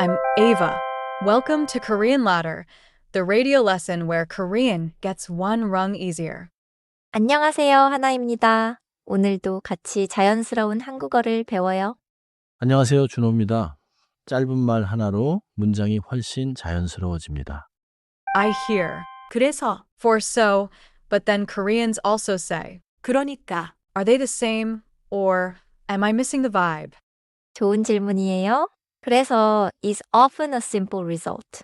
I'm Ava. Welcome to Korean Ladder, the radio lesson where Korean gets one rung easier. 안녕하세요, 하나입니다. 오늘도 같이 자연스러운 한국어를 배워요. 안녕하세요. 준호입니다. 짧은 말 하나로 문장이 훨씬 자연스러워집니다. I hear. 그래서, for so, but then Koreans also say, 그러니까. Are they the same? Or, am I missing the vibe? 좋은 질문이에요. 그래서 is often a simple result.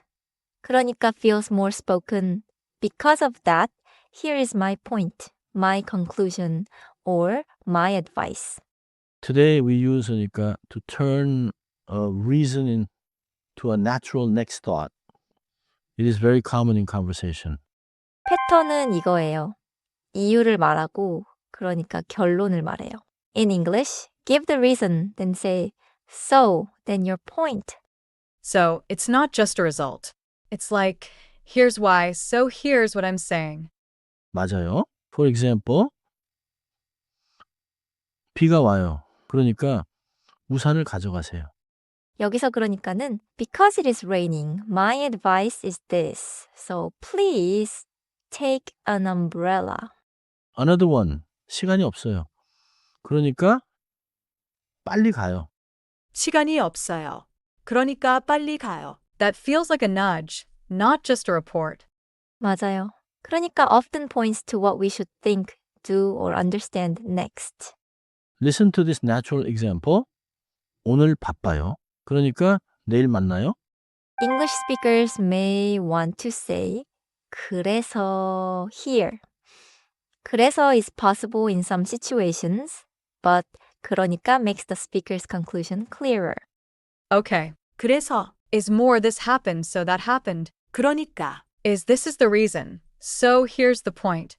그러니까 feels more spoken. Because of that, here is my point, my conclusion, or my advice. Today we use 그러니까 to turn a reason into a natural next thought. It is very common in conversation. 패턴은 이거예요. 이유를 말하고, 그러니까 결론을 말해요. In English, give the reason, then say, so, then your point. So, it's not just a result. It's like, here's why, so here's what I'm saying. 맞아요. For example, 비가 와요. 그러니까 우산을 가져가세요. 여기서 그러니까는 because it is raining, my advice is this. So please take an umbrella. Another one. 시간이 없어요. 그러니까 빨리 가요. 시간이 없어요. 그러니까 빨리 가요. That feels like a nudge, not just a report. 맞아요. 그러니까 often points to what we should think, do, or understand next. Listen to this natural example. 오늘 바빠요. 그러니까 내일 만나요. English speakers may want to say 그래서 here. 그래서 is possible in some situations, but 그러니까 makes the speaker's conclusion clearer. Okay. 그래서 is more this happened so that happened. 그러니까 is this is the reason. So here's the point.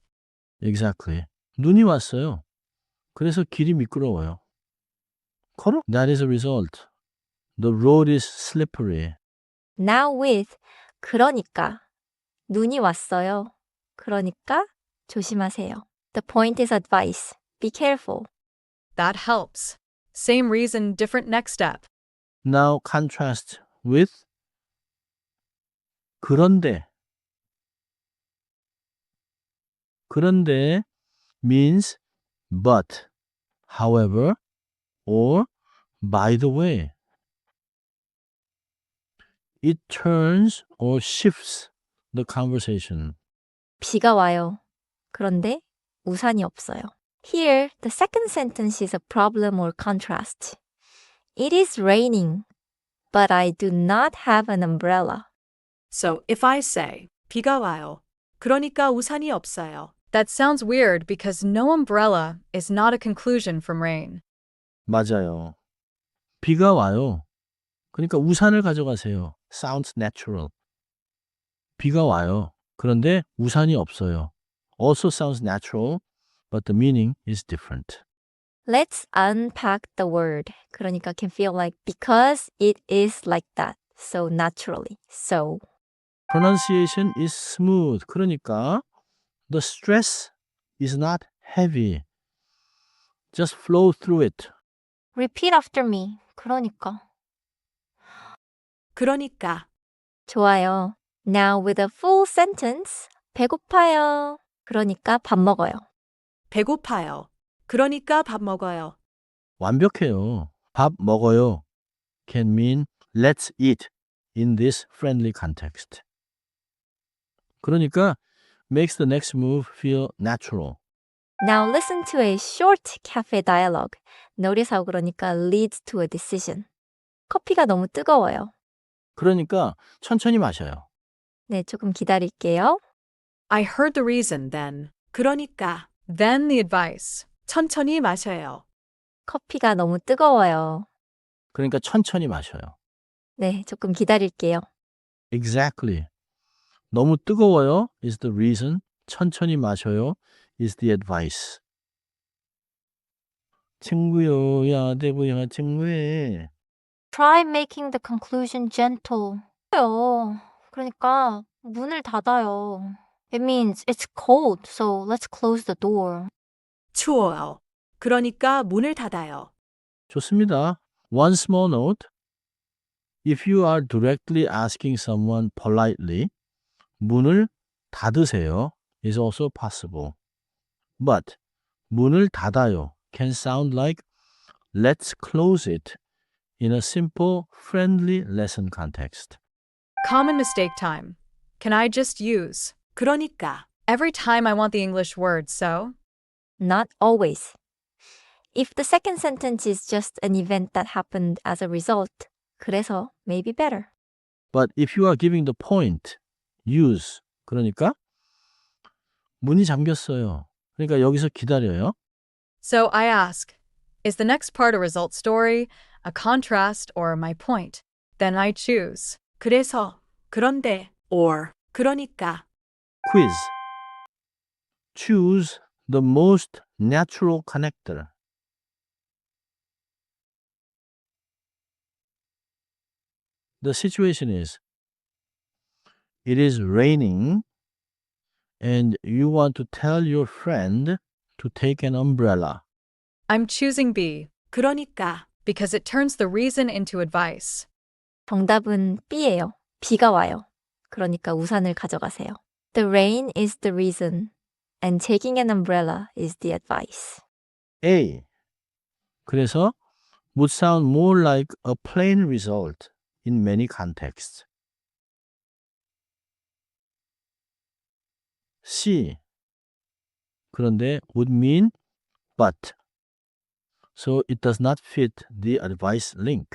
Exactly. 눈이 왔어요. 그래서 길이 미끄러워요. Correct. That is a result. The road is slippery. Now with 그러니까 눈이 왔어요. 그러니까 조심하세요. The point is advice. Be careful. That helps. Same reason, different next step. Now contrast with 그런데. 그런데 means but, however, or by the way. It turns or shifts the conversation. 비가 와요. 그런데 우산이 없어요. Here, the second sentence is a problem or contrast. It is raining, but I do not have an umbrella. So if I say 비가 와요. 그러니까 우산이 없어요. That sounds weird because no umbrella is not a conclusion from rain. 맞아요. 비가 와요. 그러니까 우산을 가져가세요. Sounds natural. 비가 와요. 그런데 우산이 없어요. Also sounds natural, but the meaning is different. Let's unpack the word. 그러니까 can feel like because it is like that. So naturally. So. Pronunciation is smooth. 그러니까 the stress is not heavy. Just flow through it. Repeat after me. 그러니까. 그러니까 좋아요. Now with a full sentence. 배고파요. 그러니까 밥 먹어요. 배고파요. 그러니까 밥 먹어요. 완벽해요. 밥 먹어요 can mean let's eat in this friendly context. 그러니까 makes the next move feel natural. Now listen to a short cafe dialogue. Notice how 그러니까 leads to a decision. 커피가 너무 뜨거워요. 그러니까 천천히 마셔요. 네, 조금 기다릴게요. I heard the reason then. 그러니까 then the advice. 천천히 마셔요. 커피가 너무 뜨거워요. 그러니까 천천히 마셔요. 네, 조금 기다릴게요. Exactly. 너무 뜨거워요 is the reason. 천천히 마셔요 is the advice. 친구요, 야, 대부야, 친구해. Try making the conclusion gentle. 그러니까 문을 닫아요. It means it's cold, so let's close the door. 추워요. 그러니까 문을 닫아요. 좋습니다. One small note. If you are directly asking someone politely, 문을 닫으세요 is also possible. But 문을 닫아요 can sound like let's close it in a simple, friendly lesson context. Common mistake time. Can I just use 그러니까 every time I want the English word, so? Not always. If the second sentence is just an event that happened as a result, 그래서 may be better. But if you are giving the point, use. 그러니까 문이 잠겼어요. 그러니까 여기서 기다려요. So I ask, is the next part a result story, a contrast, or my point? Then I choose 그래서, 그런데, or 그러니까. Quiz. Choose the most natural connector. The situation is, it is raining and you want to tell your friend to take an umbrella. I'm choosing B, 그러니까, because it turns the reason into advice. 정답은 B예요. 비가 와요. 그러니까 우산을 가져가세요. The rain is the reason, and taking an umbrella is the advice. A. 그래서 would sound more like a plain result in many contexts. C. 그런데 would mean but. So it does not fit the advice link.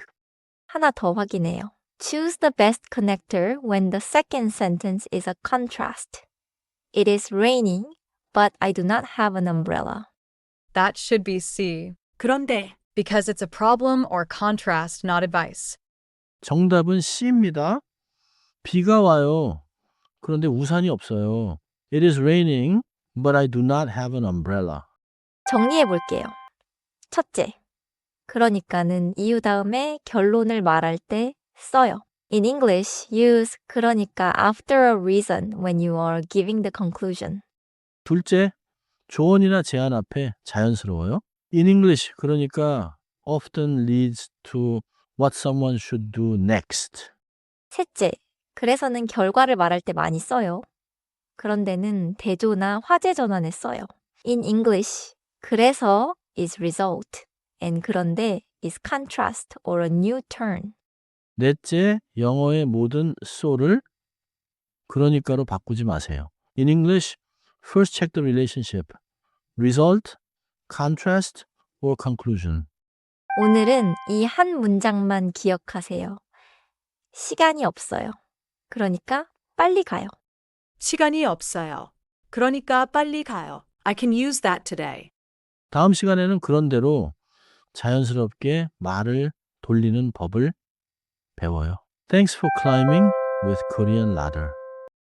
하나 더 확인해요. Choose the best connector when the second sentence is a contrast. It is raining, but I do not have an umbrella. That should be C. 그런데, because it's a problem or contrast, not advice. 정답은 C입니다. 비가 와요. 그런데 우산이 없어요. It is raining, but I do not have an umbrella. 정리해 볼게요. 첫째, 그러니까는 이유 다음에 결론을 말할 때 써요. In English, use 그러니까 after a reason when you are giving the conclusion. 둘째, 조언이나 제안 앞에 자연스러워요. In English, 그러니까 often leads to what someone should do next. 셋째, 그래서는 결과를 말할 때 많이 써요. 그런데는 대조나 화제 전환에 써요. In English, 그래서 is result, and 그런데 is contrast or a new turn. 넷째, 영어의 모든 so를 그러니까로 바꾸지 마세요. In English, first check the relationship, result, contrast, or conclusion. 오늘은 이 한 문장만 기억하세요. 시간이 없어요. 그러니까 빨리 가요. 시간이 없어요. 그러니까 빨리 가요. I can use that today. 다음 시간에는 그런대로 자연스럽게 말을 돌리는 법을 배워요. Thanks for climbing with Korean Ladder.